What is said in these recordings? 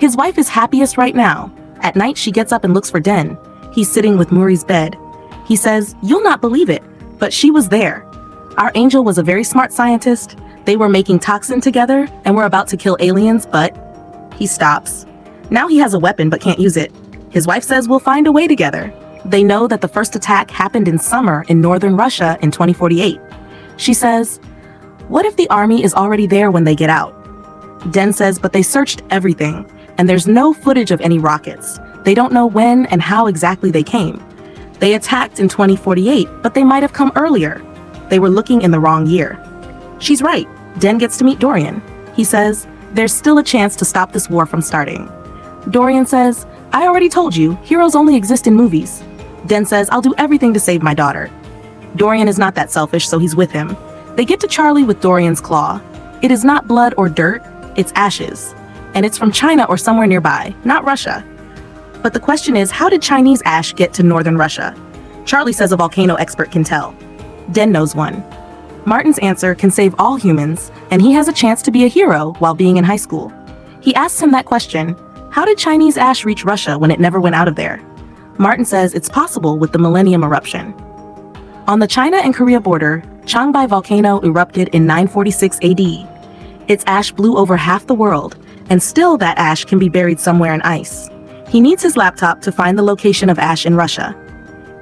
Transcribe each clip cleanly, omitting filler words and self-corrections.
His wife is happiest right now. At night, she gets up and looks for Den. He's sitting with Muri's bed. He says, "You'll not believe it, but she was there. Our angel was a very smart scientist. They were making toxin together and were about to kill aliens, but..." He stops. Now he has a weapon but can't use it. His wife says, "We'll find a way together." They know that the first attack happened in summer in northern Russia in 2048. She says, "What if the army is already there when they get out?" Den says, "But they searched everything, and there's no footage of any rockets. They don't know when and how exactly they came. They attacked in 2048, but they might have come earlier. They were looking in the wrong year." She's right. Den gets to meet Dorian. He says, "There's still a chance to stop this war from starting." Dorian says, "I already told you, heroes only exist in movies." Den says, "I'll do everything to save my daughter." Dorian is not that selfish, so he's with him. They get to Charlie with Dorian's claw. It is not blood or dirt, it's ashes. And it's from China or somewhere nearby, not Russia. But the question is, how did Chinese ash get to northern Russia? Charlie says a volcano expert can tell. Den knows one. Martin's answer can save all humans, and he has a chance to be a hero while being in high school. He asks him that question, how did Chinese ash reach Russia when it never went out of there? Martin says it's possible with the Millennium Eruption. On the China and Korea border, Changbai volcano erupted in 946 AD. Its ash blew over half the world, and still that ash can be buried somewhere in ice. He needs his laptop to find the location of ash in Russia.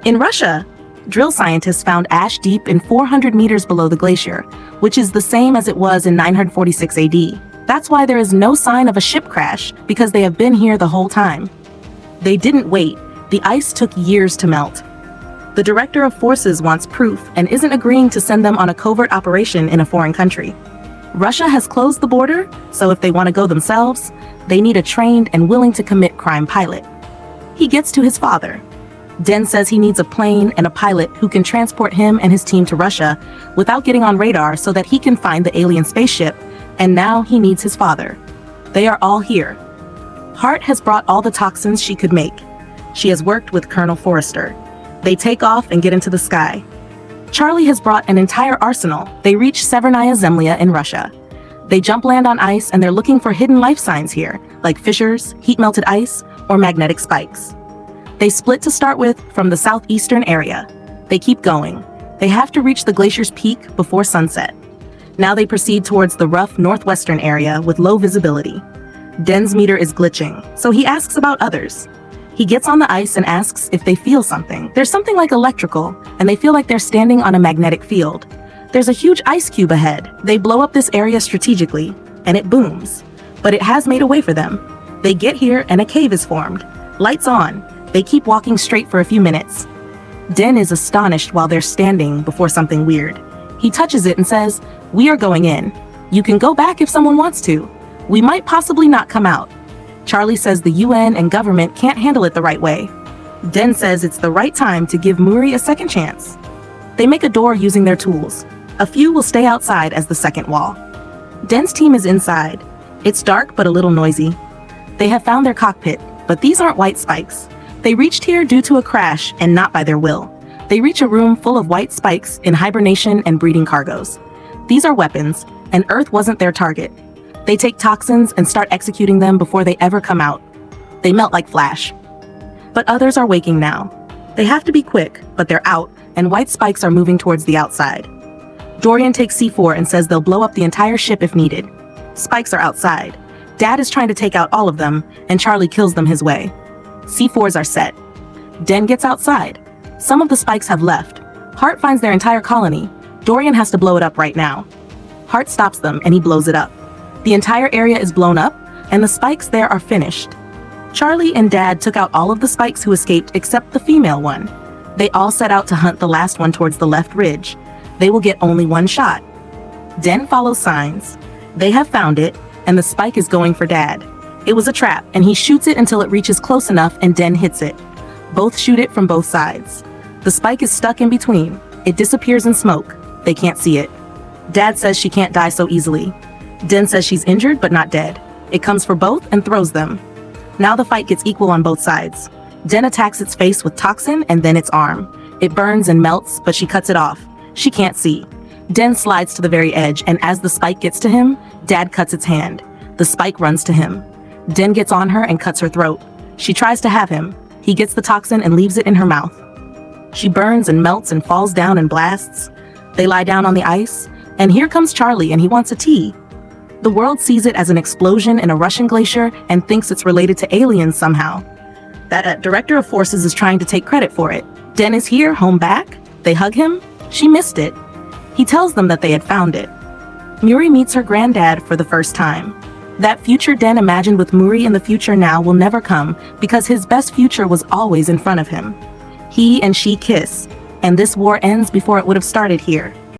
In Russia, drill scientists found ash deep in 400 meters below the glacier, which is the same as it was in 946 AD. That's why there is no sign of a ship crash, because they have been here the whole time. They didn't wait. The ice took years to melt. The director of forces wants proof and isn't agreeing to send them on a covert operation in a foreign country. Russia has closed the border, so if they want to go themselves, they need a trained and willing to commit crime pilot. He gets to his father. Den says he needs a plane and a pilot who can transport him and his team to Russia without getting on radar so that he can find the alien spaceship, and now he needs his father. They are all here. Hart has brought all the toxins she could make. She has worked with Colonel Forrester. They take off and get into the sky. Charlie has brought an entire arsenal. They reach Severnaya Zemlya in Russia. They jump land on ice and they're looking for hidden life signs here, like fissures, heat-melted ice, or magnetic spikes. They split to start with from the southeastern area. They keep going. They have to reach the glacier's peak before sunset. Now they proceed towards the rough northwestern area with low visibility. Den's meter is glitching, so he asks about others. He gets on the ice and asks if they feel something. There's something like electrical, and they feel like they're standing on a magnetic field. There's a huge ice cube ahead. They blow up this area strategically, and it booms. But it has made a way for them. They get here and a cave is formed. Lights on. They keep walking straight for a few minutes. Den is astonished while they're standing before something weird. He touches it and says, "We are going in. You can go back if someone wants to. We might possibly not come out." Charlie says the UN and government can't handle it the right way. Den says it's the right time to give Muri a second chance. They make a door using their tools. A few will stay outside as the second wall. Den's team is inside. It's dark but a little noisy. They have found their cockpit, but these aren't white spikes. They reached here due to a crash and not by their will. They reach a room full of white spikes in hibernation and breeding cargoes. These are weapons, and Earth wasn't their target. They take toxins and start executing them before they ever come out. They melt like flash. But others are waking now. They have to be quick, but they're out, and white spikes are moving towards the outside. Dorian takes C4 and says they'll blow up the entire ship if needed. Spikes are outside. Dad is trying to take out all of them, and Charlie kills them his way. C4s are set. Den gets outside. Some of the spikes have left. Hart finds their entire colony. Dorian has to blow it up right now. Hart stops them, and he blows it up. The entire area is blown up, and the spikes there are finished. Charlie and Dad took out all of the spikes who escaped except the female one. They all set out to hunt the last one towards the left ridge. They will get only one shot. Den follows signs. They have found it, and the spike is going for Dad. It was a trap, and he shoots it until it reaches close enough and Den hits it. Both shoot it from both sides. The spike is stuck in between. It disappears in smoke. They can't see it. Dad says she can't die so easily. Den says she's injured but not dead. It comes for both and throws them. Now the fight gets equal on both sides. Den attacks its face with toxin and then its arm. It burns and melts, but she cuts it off. She can't see. Den slides to the very edge, and as the spike gets to him, Dad cuts its hand. The spike runs to him. Den gets on her and cuts her throat. She tries to have him. He gets the toxin and leaves it in her mouth. She burns and melts and falls down and blasts. They lie down on the ice, and here comes Charlie and he wants a tea. The world sees it as an explosion in a Russian glacier and thinks it's related to aliens somehow. That director of forces is trying to take credit for it. Den is here, home back. They hug him. She missed it. He tells them that they had found it. Muri meets her granddad for the first time. That future Den imagined with Muri in the future now will never come because his best future was always in front of him. He and she kiss, and this war ends before it would have started here.